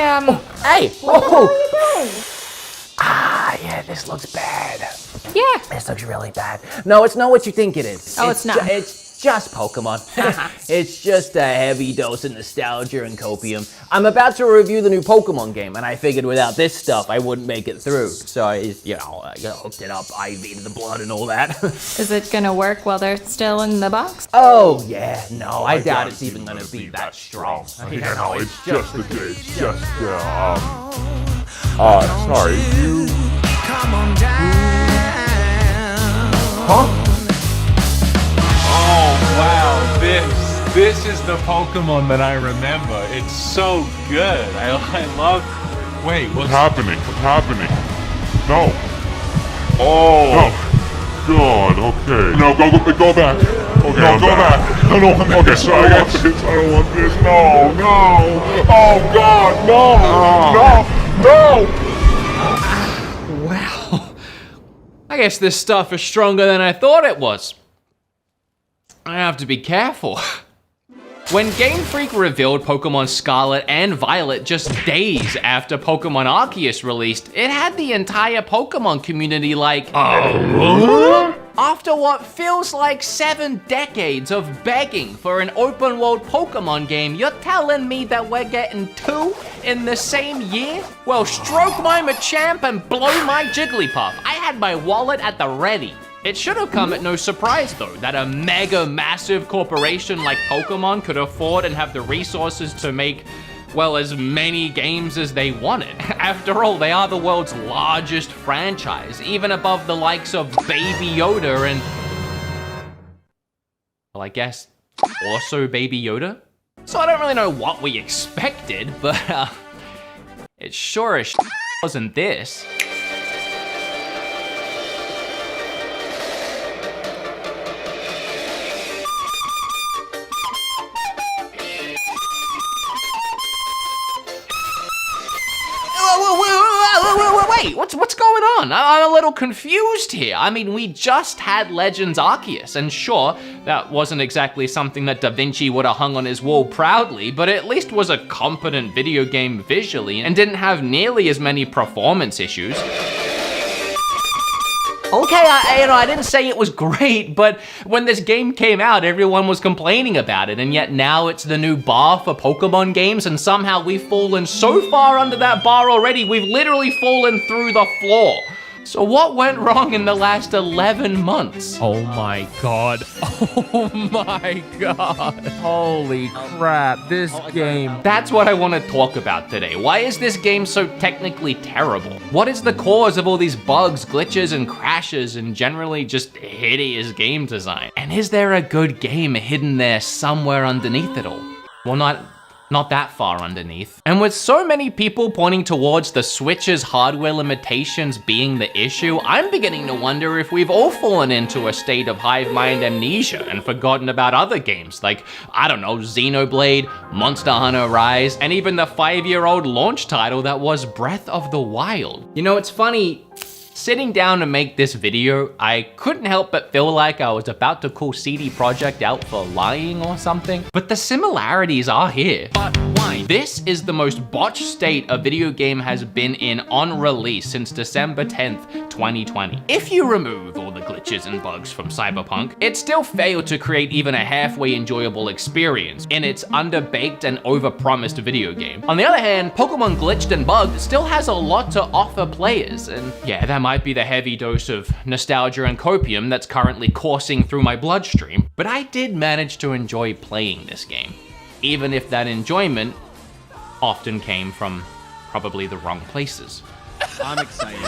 Hey! Oh! Ah, yeah, this looks bad. Yeah. This looks really bad. No, it's not what you think it is. Oh, it's not. It's just Pokemon. It's just a heavy dose of nostalgia and copium. I'm about to review the new Pokemon game, and I figured without this stuff, I wouldn't make it through. So I, hooked it up, IV'd the blood and all that. Is it gonna work while they're still in the box? Oh, yeah, no, I doubt it's even gonna be that strong. Yeah, no, it's just sorry, you... Come on down. Huh? Oh, wow, this is the Pokemon that I remember. It's so good. I love... Wait, what's happening? What's happening? No. Oh. No. God, okay. No, go back. Okay, no, go back. No, okay, so I got this. I don't want this. No. Oh, God, no. Wow. I guess this stuff is stronger than I thought it was. I have to be careful. When Game Freak revealed Pokemon Scarlet and Violet just days after Pokemon Arceus released, it had the entire Pokemon community like, after what feels like 7 decades of begging for an open world Pokemon game, you're telling me that we're getting 2 in the same year? Well, stroke my Machamp and blow my Jigglypuff. I had my wallet at the ready. It should have come at no surprise though, that a mega massive corporation like Pokemon could afford and have the resources to make, well, as many games as they wanted. After all, they are the world's largest franchise, even above the likes of Baby Yoda and, well, I guess also Baby Yoda? So I don't really know what we expected, but it sure as wasn't this. Wait, what's going on? I'm a little confused here. I mean, we just had Legends Arceus, and sure, that wasn't exactly something that Da Vinci would have hung on his wall proudly, but it at least was a competent video game visually and didn't have nearly as many performance issues. Okay, I didn't say it was great, but when this game came out, everyone was complaining about it, and yet now it's the new bar for Pokemon games, and somehow we've fallen so far under that bar already, we've literally fallen through the floor. So what went wrong in the last 11 months? Oh my god. Oh my god. Holy crap, this game. That's what I want to talk about today. Why is this game so technically terrible? What is the cause of all these bugs, glitches, and crashes, and generally just hideous game design? And is there a good game hidden there somewhere underneath it all? Well, not that far underneath. And with so many people pointing towards the Switch's hardware limitations being the issue, I'm beginning to wonder if we've all fallen into a state of hive mind amnesia and forgotten about other games like, I don't know, Xenoblade, Monster Hunter Rise, and even the 5-year-old launch title that was Breath of the Wild. You know, it's funny, sitting down to make this video, I couldn't help but feel like I was about to call CD Projekt out for lying or something. But the similarities are here. But why? This is the most botched state a video game has been in on release since December 10th, 2020. If you remove all the glitches and bugs from Cyberpunk, it still failed to create even a halfway enjoyable experience in its underbaked and overpromised video game. On the other hand, Pokemon Glitched and Bugged still has a lot to offer players, and yeah, that might be the heavy dose of nostalgia and copium that's currently coursing through my bloodstream, but I did manage to enjoy playing this game, even if that enjoyment often came from probably the wrong places. I'm excited.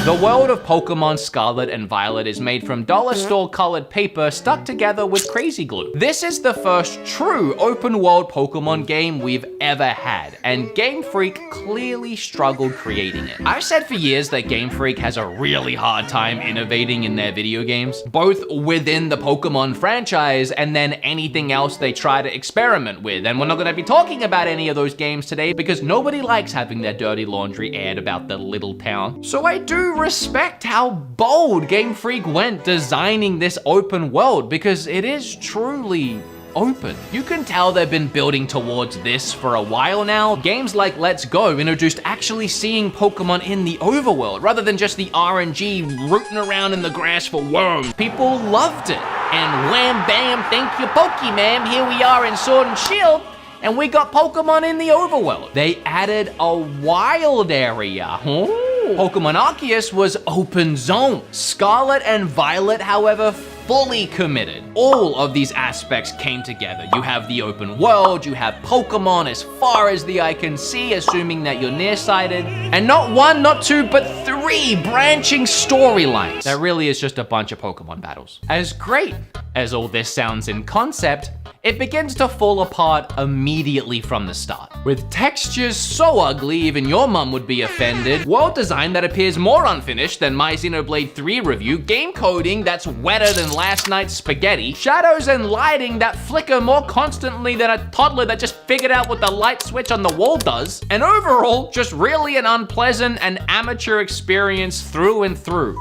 The world of Pokemon Scarlet and Violet is made from dollar store colored paper stuck together with crazy glue. This is the first true open world Pokemon game we've ever had, and Game Freak clearly struggled creating it. I've said for years that Game Freak has a really hard time innovating in their video games, both within the Pokemon franchise and then anything else they try to experiment with. And we're not gonna be talking about any of those games today because nobody likes having their dirty laundry aired about the little town. So I do respect how bold Game Freak went designing this open world, because it is truly open. You can tell they've been building towards this for a while now. Games like Let's Go introduced actually seeing Pokemon in the overworld rather than just the RNG rooting around in the grass for worms. People loved it. And wham bam, thank you Pokemon, here we are in Sword and Shield, and we got Pokemon in the overworld. They added a wild area. Pokemon Arceus was open zone. Scarlet and Violet, however, fully committed. All of these aspects came together. You have the open world, you have Pokemon as far as the eye can see, assuming that you're nearsighted, and not one, not two, but 3 branching storylines. That really is just a bunch of Pokemon battles. As great as all this sounds in concept, it begins to fall apart immediately from the start. With textures so ugly even your mum would be offended, world design that appears more unfinished than my Xenoblade 3 review, game coding that's wetter than last night's spaghetti, shadows and lighting that flicker more constantly than a toddler that just figured out what the light switch on the wall does, and overall, just really an unpleasant and amateur experience through and through.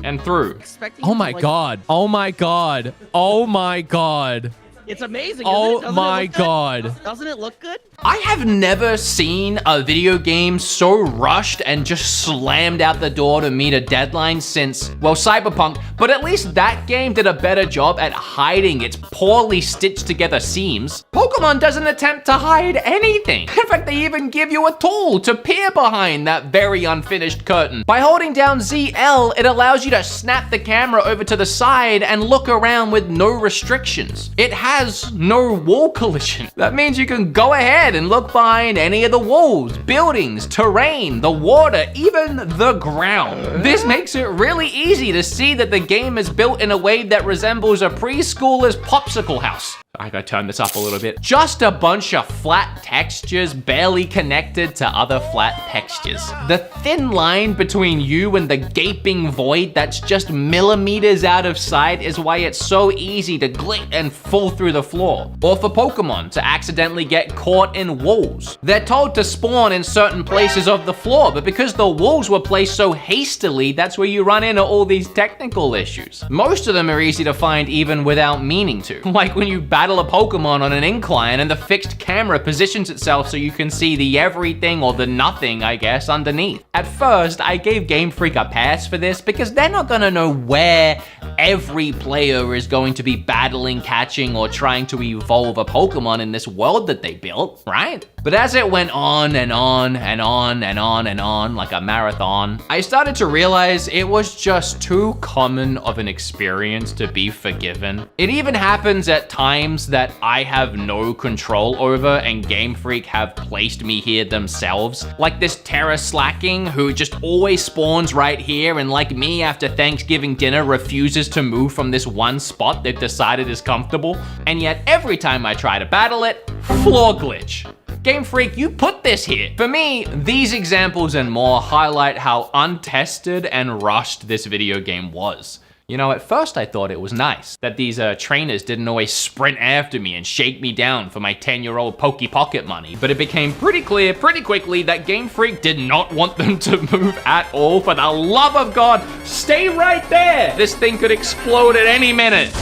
And through. Oh my god. Oh my god. Oh my god. It's amazing. Oh my god. Doesn't it look good? I have never seen a video game so rushed and just slammed out the door to meet a deadline since, well, Cyberpunk, but at least that game did a better job at hiding its poorly stitched together seams. Pokemon doesn't attempt to hide anything. In fact, they even give you a tool to peer behind that very unfinished curtain. By holding down ZL, it allows you to snap the camera over to the side and look around with no restrictions. It has no wall collision. That means you can go ahead and look behind any of the walls, buildings, terrain, the water, even the ground. This makes it really easy to see that the game is built in a way that resembles a preschooler's popsicle house. I gotta turn this up a little bit. Just a bunch of flat textures barely connected to other flat textures. The thin line between you and the gaping void that's just millimeters out of sight is why it's so easy to glitch and fall through the floor. Or for Pokemon to accidentally get caught in walls. They're told to spawn in certain places of the floor, but because the walls were placed so hastily, that's where you run into all these technical issues. Most of them are easy to find even without meaning to. Like when you battle a Pokemon on an incline and the fixed camera positions itself so you can see the everything or the nothing, I guess, underneath. At first, I gave Game Freak a pass for this because they're not gonna know where every player is going to be battling, catching, or trying to evolve a Pokemon in this world that they built, right? But as it went on and on and on and on and on like a marathon, I started to realize it was just too common of an experience to be forgiven. It even happens at times that I have no control over and Game Freak have placed me here themselves. Like this Terra Slacking who just always spawns right here and like me after Thanksgiving dinner refuses to move from this one spot they've decided is comfortable. And yet every time I try to battle it, floor glitch. Game Freak, you put this here. For me, these examples and more highlight how untested and rushed this video game was. You know, at first I thought it was nice that these trainers didn't always sprint after me and shake me down for my 10-year-old Poke Pocket money, but it became pretty clear pretty quickly that Game Freak did not want them to move at all. For the love of God, stay right there! This thing could explode at any minute.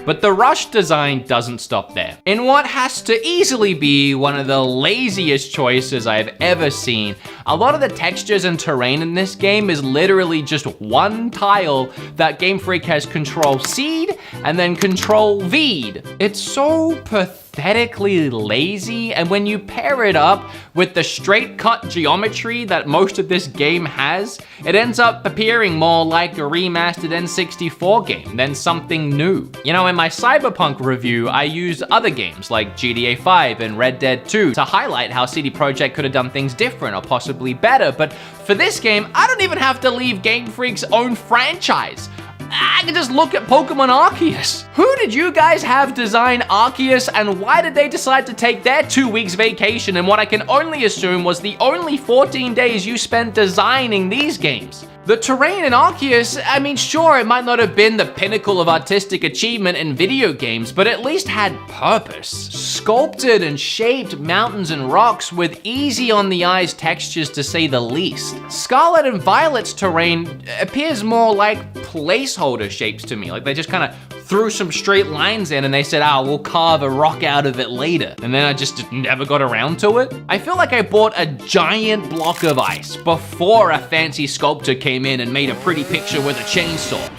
But the rush design doesn't stop there. In what has to easily be one of the laziest choices I've ever seen, a lot of the textures and terrain in this game is literally just one tile that Game Freak has Control-C'd and then Control-V'd. It's so pathetically lazy, and when you pair it up with the straight cut geometry that most of this game has, it ends up appearing more like a remastered N64 game than something new. You know, in my Cyberpunk review, I used other games like GTA 5 and Red Dead 2 to highlight how CD Projekt could have done things different or possibly better, but for this game, I don't even have to leave Game Freak's own franchise. I can just look at Pokemon Arceus. Who did you guys have design Arceus, and why did they decide to take their 2 weeks vacation in what I can only assume was the only 14 days you spent designing these games? The terrain in Arceus, I mean, sure, it might not have been the pinnacle of artistic achievement in video games, but at least had purpose. Sculpted and shaped mountains and rocks with easy on the eyes textures to say the least. Scarlet and Violet's terrain appears more like placeholder shapes to me, like they just kind of threw some straight lines in and they said, we'll carve a rock out of it later. And then I just never got around to it. I feel like I bought a giant block of ice before a fancy sculptor came in and made a pretty picture with a chainsaw.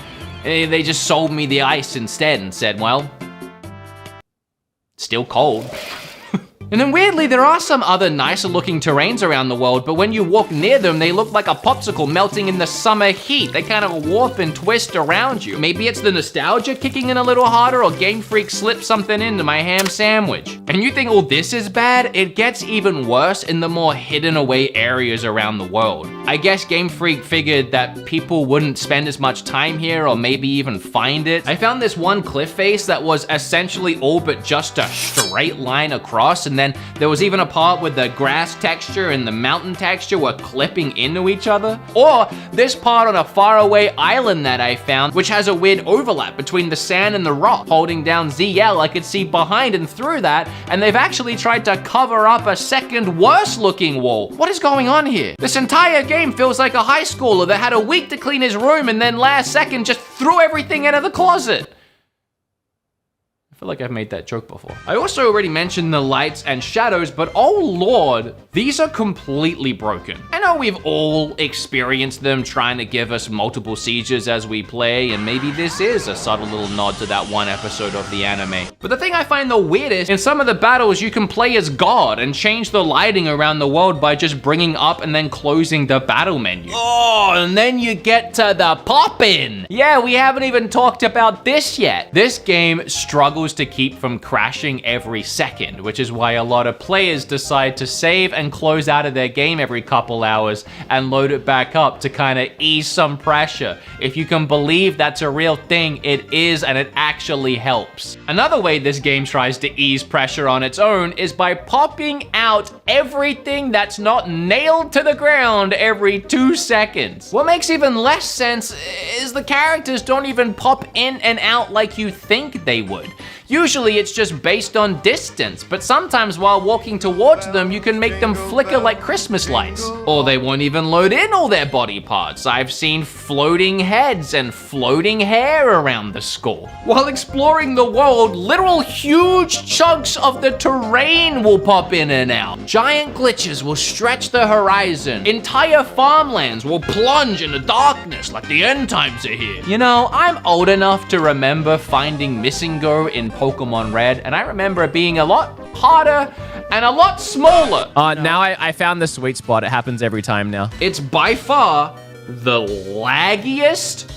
And they just sold me the ice instead and said, well, still cold. And then weirdly, there are some other nicer looking terrains around the world, but when you walk near them, they look like a popsicle melting in the summer heat. They kind of warp and twist around you. Maybe it's the nostalgia kicking in a little harder, or Game Freak slipped something into my ham sandwich. And you think, oh, this is bad? It gets even worse in the more hidden away areas around the world. I guess Game Freak figured that people wouldn't spend as much time here, or maybe even find it. I found this one cliff face that was essentially all but just a straight line across, and then there was even a part where the grass texture and the mountain texture were clipping into each other. Or this part on a faraway island that I found, which has a weird overlap between the sand and the rock. Holding down ZL, I could see behind and through that, and they've actually tried to cover up a second worse looking wall. What is going on here? This entire game feels like a high schooler that had a week to clean his room and then last second just threw everything out of the closet. I feel like I've made that joke before. I also already mentioned the lights and shadows, but oh lord, these are completely broken. I know we've all experienced them trying to give us multiple seizures as we play, and maybe this is a subtle little nod to that one episode of the anime. But the thing I find the weirdest, in some of the battles you can play as God and change the lighting around the world by just bringing up and then closing the battle menu. Oh, and then you get to the pop-in. Yeah, we haven't even talked about this yet. This game struggles to keep from crashing every second, which is why a lot of players decide to save and close out of their game every couple hours and load it back up to kind of ease some pressure. If you can believe that's a real thing, it is, and it actually helps. Another way this game tries to ease pressure on its own is by popping out everything that's not nailed to the ground every 2 seconds. What makes even less sense is the characters don't even pop in and out like you think they would. Usually it's just based on distance, but sometimes while walking towards them, you can make them flicker like Christmas lights. Or they won't even load in all their body parts. I've seen floating heads and floating hair around the skull. While exploring the world, literal huge chunks of the terrain will pop in and out. Giant glitches will stretch the horizon. Entire farmlands will plunge into darkness like the end times are here. You know, I'm old enough to remember finding Missingo in Pokemon Red, and I remember it being a lot harder and a lot smaller. Now I found the sweet spot. It happens every time now. It's by far the laggiest,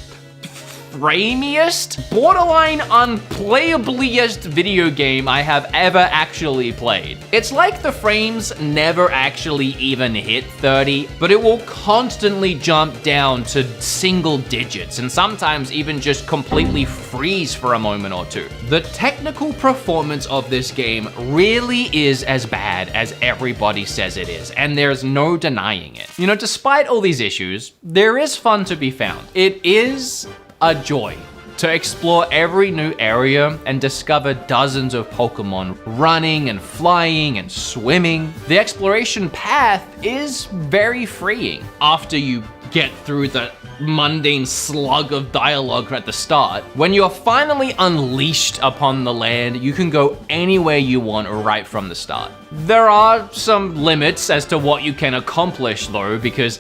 framiest, borderline unplayabliest video game I have ever actually played. It's like the frames never actually even hit 30, but it will constantly jump down to single digits and sometimes even just completely freeze for a moment or two. The technical performance of this game really is as bad as everybody says it is, and there's no denying it. You know, despite all these issues, there is fun to be found. It is a joy to explore every new area and discover dozens of Pokemon running and flying and swimming. The exploration path is very freeing after you get through the mundane slug of dialogue at the start. When you're finally unleashed upon the land, you can go anywhere you want right from the start. There are some limits as to what you can accomplish though, because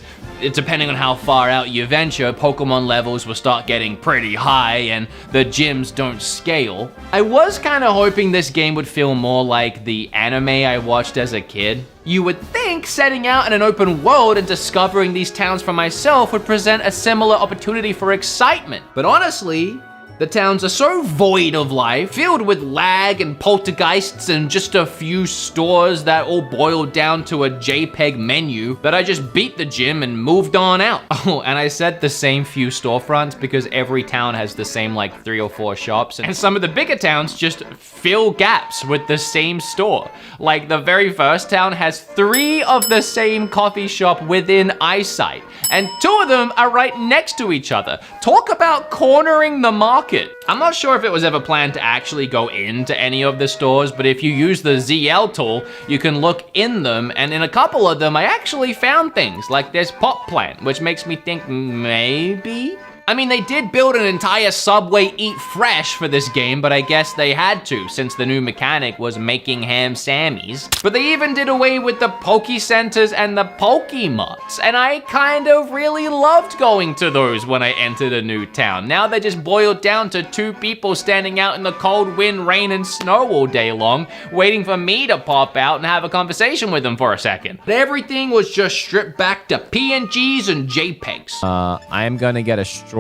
depending on how far out you venture, Pokemon levels will start getting pretty high and the gyms don't scale. I was kind of hoping this game would feel more like the anime I watched as a kid. You would think setting out in an open world and discovering these towns for myself would present a similar opportunity for excitement. But honestly, The towns are so void of life, filled with lag and poltergeists and just a few stores that all boiled down to a JPEG menu, that I just beat the gym and moved on out. Oh, and I said the same few storefronts because every town has the same like 3 or 4 shops, and some of the bigger towns just fill gaps with the same store. Like the very first town has 3 of the same coffee shop within eyesight, and 2 of them are right next to each other. Talk about cornering the market. I'm not sure if it was ever planned to actually go into any of the stores, but if you use the ZL tool, you can look in them, and in a couple of them, I actually found things, like there's pot plant, which makes me think maybe? I mean, they did build an entire Subway Eat Fresh for this game, but I guess they had to, since the new mechanic was making ham sammies. But they even did away with the Poke Centers and the Pokemots, and I kind of really loved going to those when I entered a new town. Now they just boiled down to 2 people standing out in the cold wind, rain, and snow all day long, waiting for me to pop out and have a conversation with them for a second. Everything was just stripped back to PNGs and JPEGs. I am gonna get a strawberry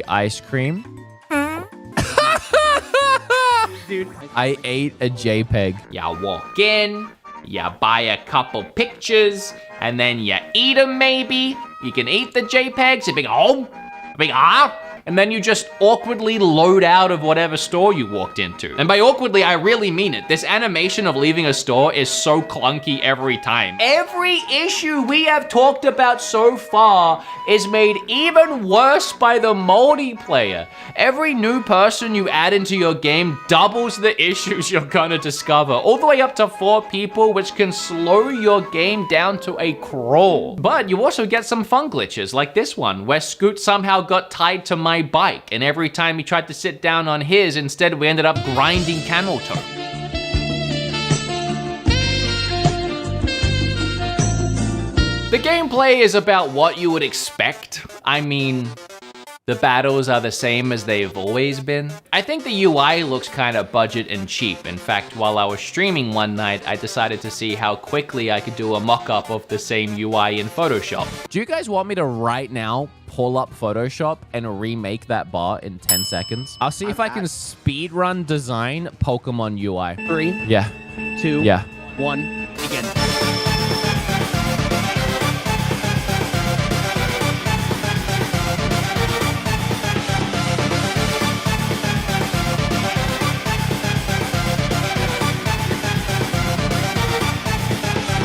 ice cream. Dude. I ate a JPEG. You walk in, you buy a couple pictures, and then you eat them maybe. You can eat the JPEGs, you big and then you just awkwardly load out of whatever store you walked into. And by awkwardly, I really mean it. This animation of leaving a store is so clunky every time. Every issue we have talked about so far is made even worse by the multiplayer. Every new person you add into your game doubles the issues you're gonna discover, all the way up to 4 people, which can slow your game down to a crawl. But you also get some fun glitches, like this one, where Scoot somehow got tied to my bike, and every time he tried to sit down on his, instead we ended up grinding camel toe. The gameplay is about what you would expect. I mean, the battles are the same as they've always been. I think the UI looks kind of budget and cheap. In fact, while I was streaming one night, I decided to see how quickly I could do a mock-up of the same UI in Photoshop. Do you guys want me to right now pull up Photoshop and remake that bar in 10 seconds? I'll see if I can speedrun design Pokemon UI. 3, Yeah. 2, Yeah. 1, begin.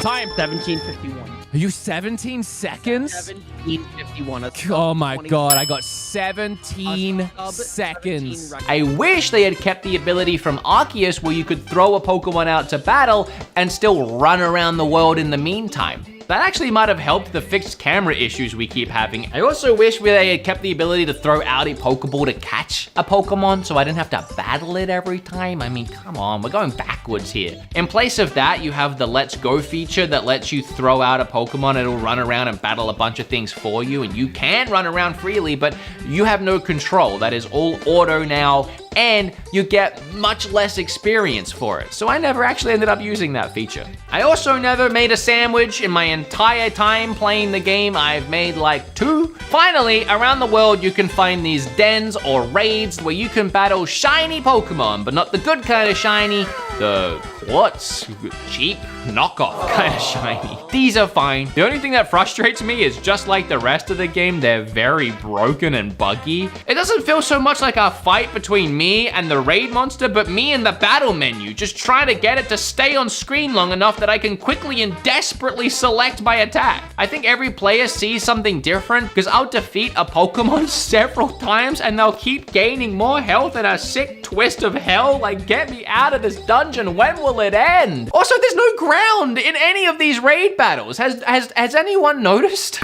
Time. 17:51. Are you 17 seconds? 17:51. Oh my god, I got 17 seconds. I wish they had kept the ability from Arceus where you could throw a Pokemon out to battle and still run around the world in the meantime. That actually might have helped the fixed camera issues we keep having. I also wish they had kept the ability to throw out a Pokeball to catch a Pokemon so I didn't have to battle it every time. I mean, come on, we're going backwards here. In place of that, you have the Let's Go feature that lets you throw out a Pokemon and it'll run around and battle a bunch of things for you, and you can run around freely, but you have no control. That is all auto now, and you get much less experience for it. So I never actually ended up using that feature. I also never made a sandwich in my entire time playing the game. I've made like 2. Finally, around the world, you can find these dens or raids where you can battle shiny Pokemon, but not the good kind of shiny, the cheap knockoff kind of shiny. These are fine. The only thing that frustrates me is just like the rest of the game, they're very broken and buggy. It doesn't feel so much like a fight between me and the raid monster, but me and the battle menu, just trying to get it to stay on screen long enough that I can quickly and desperately select my attack. I think every player sees something different, because I'll defeat a Pokemon several times and they'll keep gaining more health in a sick twist of hell. Like, get me out of this dungeon. When will it end? Also, there's no ground in any of these raid battles. Has anyone noticed?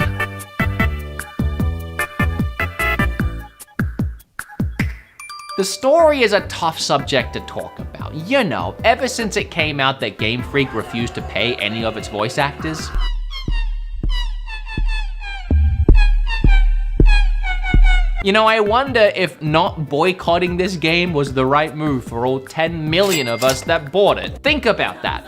The story is a tough subject to talk about. You know, ever since it came out that Game Freak refused to pay any of its voice actors. You know, I wonder if not boycotting this game was the right move for all 10 million of us that bought it. Think about that.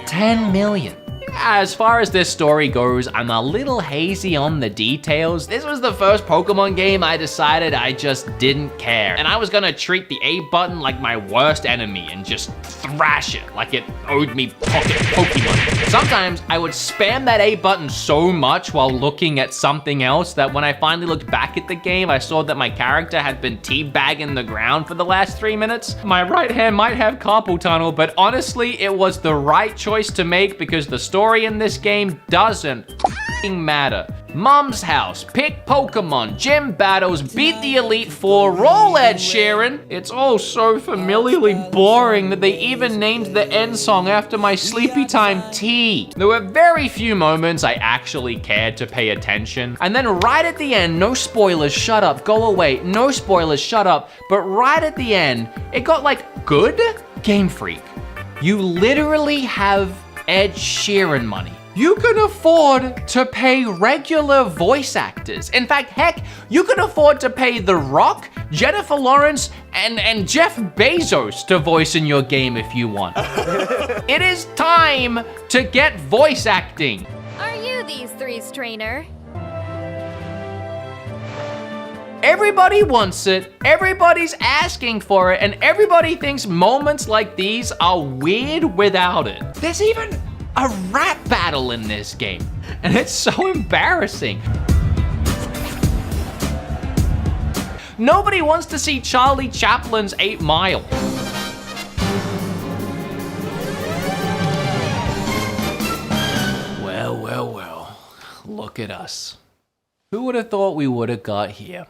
10 million. As far as this story goes, I'm a little hazy on the details. This was the first Pokemon game I decided I just didn't care. And I was gonna treat the A button like my worst enemy and just thrash it like it owed me pocket Pokemon. Sometimes I would spam that A button so much while looking at something else that when I finally looked back at the game, I saw that my character had been teabagging the ground for the last 3 minutes. My right hand might have carpal tunnel, but honestly, it was the right choice to make because the story in this game doesn't matter. Mom's house, pick Pokemon, gym battles, beat the Elite Four, roll Ed Sheeran. It's all so familiarly boring that they even named the end song after my sleepy time tea. There were very few moments I actually cared to pay attention. And then right at the end, no spoilers, shut up, go away, no spoilers, shut up. But right at the end, it got like good? Game Freak. You literally have Ed Sheeran money. You can afford to pay regular voice actors. In fact, heck, you can afford to pay The Rock, Jennifer Lawrence, and Jeff Bezos to voice in your game if you want. It is time to get voice acting. Are you these three's trainer? Everybody wants it, everybody's asking for it, and everybody thinks moments like these are weird without it. There's even a rap battle in this game, and it's so embarrassing. Nobody wants to see Charlie Chaplin's 8 Mile. Well, look at us. Who would have thought we would have got here,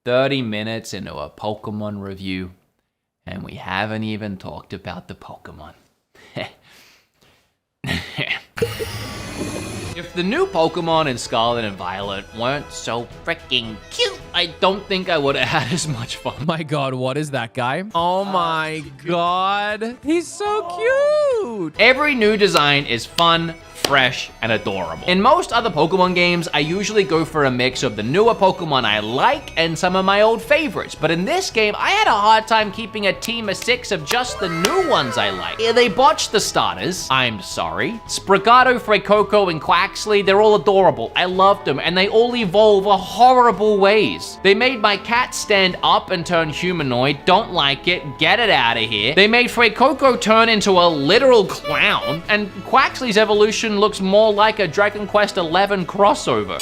30 minutes into a Pokemon review, and we haven't even talked about the Pokemon. If the new Pokemon in Scarlet and Violet weren't so freaking cute, I don't think I would have had as much fun. My God, what is that guy? Oh my God, he's so cute. Every new design is fun, fresh, and adorable. In most other Pokemon games, I usually go for a mix of the newer Pokemon I like and some of my old favorites, but in this game, I had a hard time keeping a team of 6 of just the new ones I like. Yeah, they botched the starters, I'm sorry. Sprigato, Fuecoco, and Quaxley, they're all adorable. I loved them, and they all evolve in horrible ways. They made my cat stand up and turn humanoid, don't like it, get it out of here. They made Fuecoco turn into a literal clown, and Quaxley's evolution looks more like a Dragon Quest XI crossover.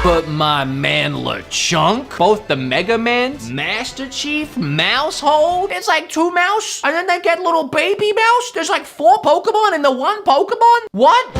But my man LeChonk, both the Mega Mans, Master Chief, Mousehold, it's like 2 mouse, and then they get little baby mouse. There's like 4 Pokemon in the 1 Pokemon? What?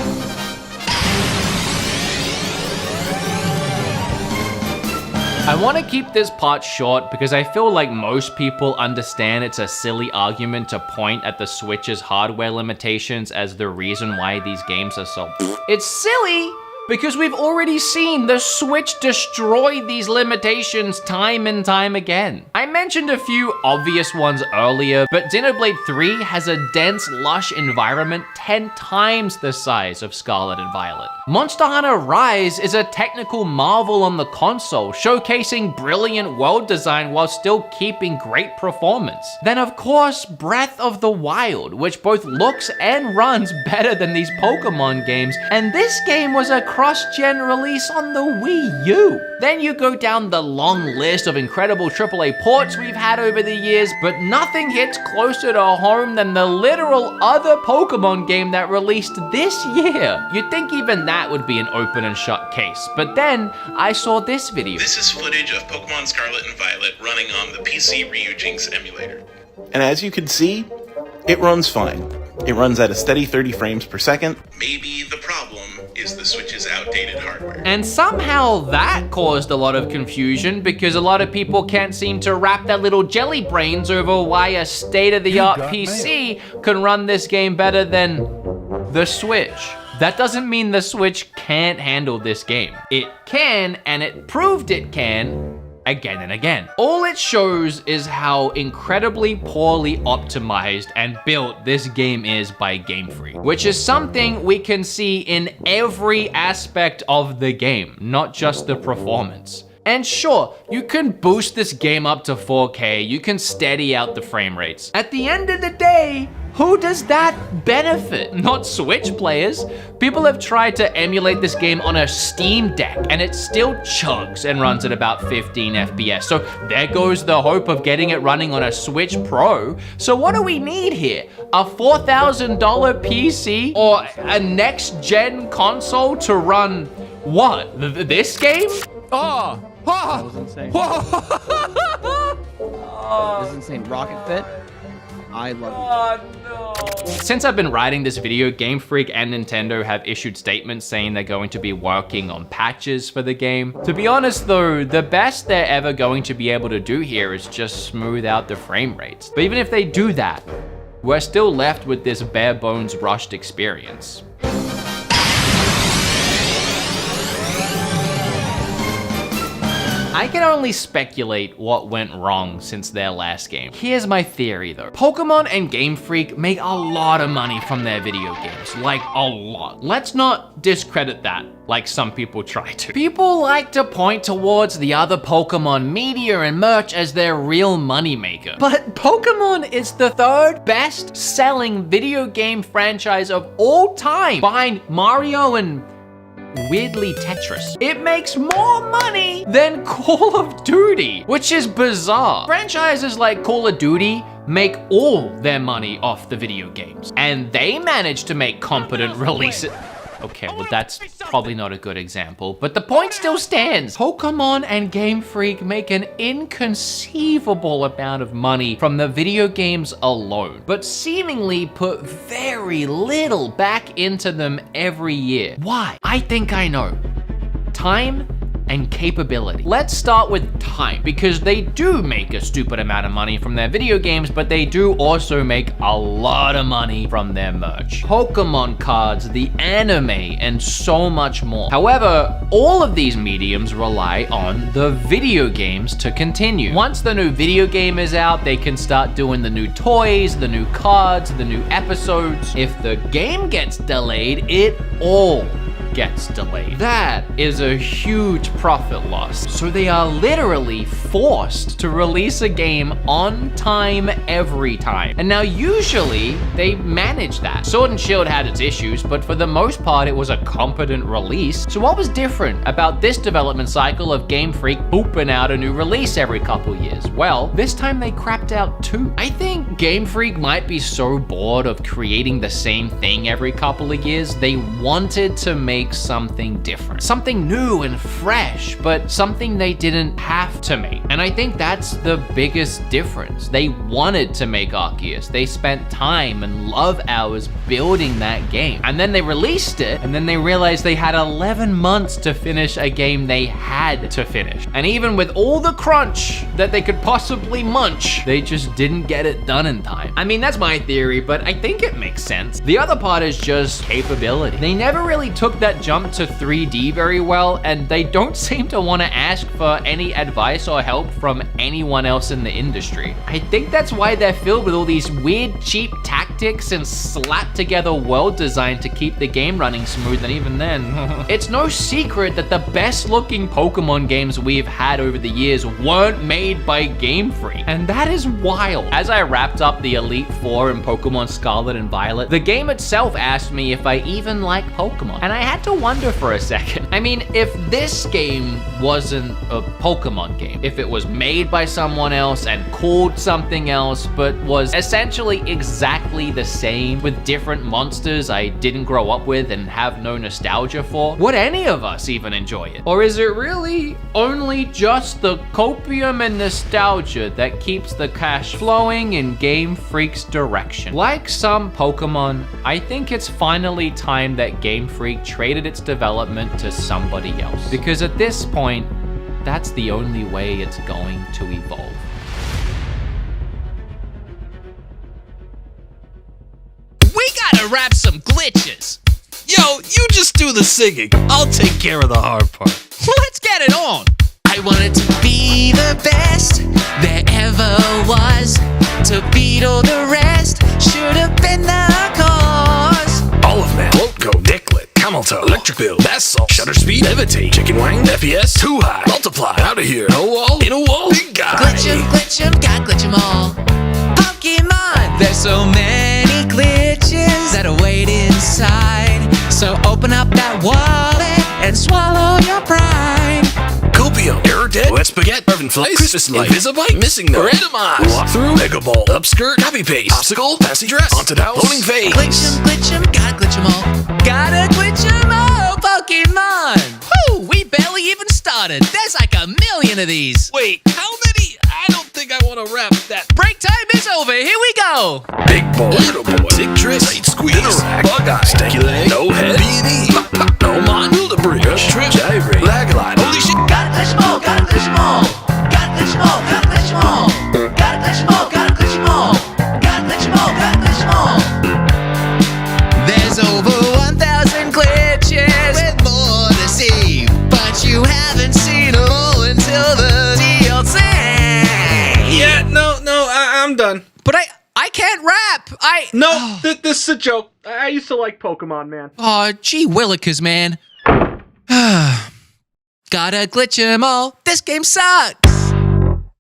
I want to keep this part short because I feel like most people understand it's a silly argument to point at the Switch's hardware limitations as the reason why these games are so It's silly because we've already seen the Switch destroy these limitations time and time again. I mentioned a few obvious ones earlier, but Xenoblade 3 has a dense, lush environment 10 times the size of Scarlet and Violet. Monster Hunter Rise is a technical marvel on the console, showcasing brilliant world design while still keeping great performance. Then of course, Breath of the Wild, which both looks and runs better than these Pokemon games, and this game was a cross-gen release on the Wii U. Then you go down the long list of incredible AAA ports we've had over the years, but nothing hits closer to home than the literal other Pokemon game that released this year. You'd think even that would be an open and shut case, but then I saw this video. This is footage of Pokemon Scarlet and Violet running on the PC Ryujinx emulator. And as you can see, it runs fine. It runs at a steady 30 frames per second. Maybe the problem is the Switch's outdated hardware. And somehow that caused a lot of confusion because a lot of people can't seem to wrap their little jelly brains over why a state-of-the-art PC can run this game better than the Switch. That doesn't mean the Switch can't handle this game. It can, and it proved it can, again and again. All it shows is how incredibly poorly optimized and built this game is by Game Freak, which is something we can see in every aspect of the game, not just the performance. And sure, you can boost this game up to 4K, you can steady out the frame rates. At the end of the day, who does that benefit? Not Switch players. People have tried to emulate this game on a Steam Deck and it still chugs and runs at about 15 FPS. So there goes the hope of getting it running on a Switch Pro. So what do we need here? A $4,000 PC or a next-gen console to run what? This game? That was insane. This is insane. Rocket Fit. I love it. Since I've been writing this video, Game Freak and Nintendo have issued statements saying they're going to be working on patches for the game. To be honest though, the best they're ever going to be able to do here is just smooth out the frame rates. But even if they do that, we're still left with this bare bones rushed experience. I can only speculate what went wrong since their last game. Here's my theory though. Pokemon and Game Freak make a lot of money from their video games, like a lot. Let's not discredit that like some people try to. People like to point towards the other Pokemon media and merch as their real moneymaker. But Pokemon is the third best selling video game franchise of all time, behind Mario and weirdly Tetris. It makes more money than Call of Duty, which is bizarre. Franchises like Call of Duty make all their money off the video games, and they manage to make competent releases. Okay, well that's probably not a good example, but the point still stands. Pokemon and Game Freak make an inconceivable amount of money from the video games alone, but seemingly put very little back into them every year. Why? I think I know. Time and capability. Let's start with time, because they do make a stupid amount of money from their video games, but they do also make a lot of money from their merch. Pokemon cards, the anime, and so much more. However, all of these mediums rely on the video games to continue. Once the new video game is out, they can start doing the new toys, the new cards, the new episodes. If the game gets delayed, it all gets delayed. That is a huge profit loss. So they are literally forced to release a game on time every time. And now usually they manage that. Sword and Shield had its issues, but for the most part it was a competent release. So what was different about this development cycle of Game Freak pooping out a new release every couple years? Well, this time they crapped out too. I think Game Freak might be so bored of creating the same thing every couple of years, they wanted to make something different, something new and fresh, but something they didn't have to make. And I think that's the biggest difference. They wanted to make Arceus. They spent time and love hours building that game. And then they released it, and then they realized they had 11 months to finish a game they had to finish. And even with all the crunch that they could possibly munch, they just didn't get it done in time. I mean, that's my theory, but I think it makes sense. The other part is just capability. They never really took that jump to 3D very well, and they don't seem to want to ask for any advice or help from anyone else in the industry. I think that's why they're filled with all these weird, cheap tactics and slapped together world design to keep the game running smooth, and even then, it's no secret that the best looking Pokemon games we've had over the years weren't made by Game Freak, and that is wild. As I wrapped up the Elite Four in Pokemon Scarlet and Violet, the game itself asked me if I even like Pokemon, and I had to wonder for a second. I mean, if this game wasn't a Pokemon game, if it was made by someone else and called something else, but was essentially exactly the same with different monsters I didn't grow up with and have no nostalgia for, would any of us even enjoy it? Or is it really only just the copium and nostalgia that keeps the cash flowing in Game Freak's direction? Like some Pokemon, I think it's finally time that Game Freak traded its development to somebody else. Because at this point, that's the only way it's going to evolve. We gotta wrap some glitches. Yo, you just do the singing. I'll take care of the hard part. Let's get it on. I wanted to be the best there ever was. To beat all the rest should have been the cause. All of them. Go Dicklet. camel toe, electric bill, bass salt, shutter speed, levitate, chicken wing, FPS, too high, multiply, out of here, no wall, in a wall, big guy. Glitch 'em, gotta glitch 'em all. Pokemon, there's so many glitches that await inside. So open up that wallet and swallow your pride. Copium, error dead, wet spaghetti, Irvin Flies, Christmas light, Invisibite, missing note, randomize, walk through, mega ball, upskirt, copy paste, obstacle, fancy dress, haunted house, loading phase. Glitch 'em, gotta glitch 'em all. Gotta glitch 'em all, Pokemon. Woo, we barely even started. There's like a million of these. Wait, how many? I don't think I want to rap that. Break time is over, here we go. Big boy, little boy, sick trick, tight squeeze, interact, bug eye, stanky leg, no head, B&E, no mind, Wilderbridge, rush trip, gyrate, lag line, holy shit. Gotta glitch 'em all, gotta glitch 'em all. Gotta glitch 'em all, gotta glitch 'em all. Gotta glitch 'em all, gotta glitch 'em all. Gotta glitch 'em all, gotta glitch 'em all. There's over 1,000 glitches with more to see, but you haven't seen them all until the DLC. Yeah, no, I'm done. But I can't rap. No, this is a joke. I used to like Pokemon, man. Oh, gee willikers, man. Gotta glitch 'em all. This game sucks.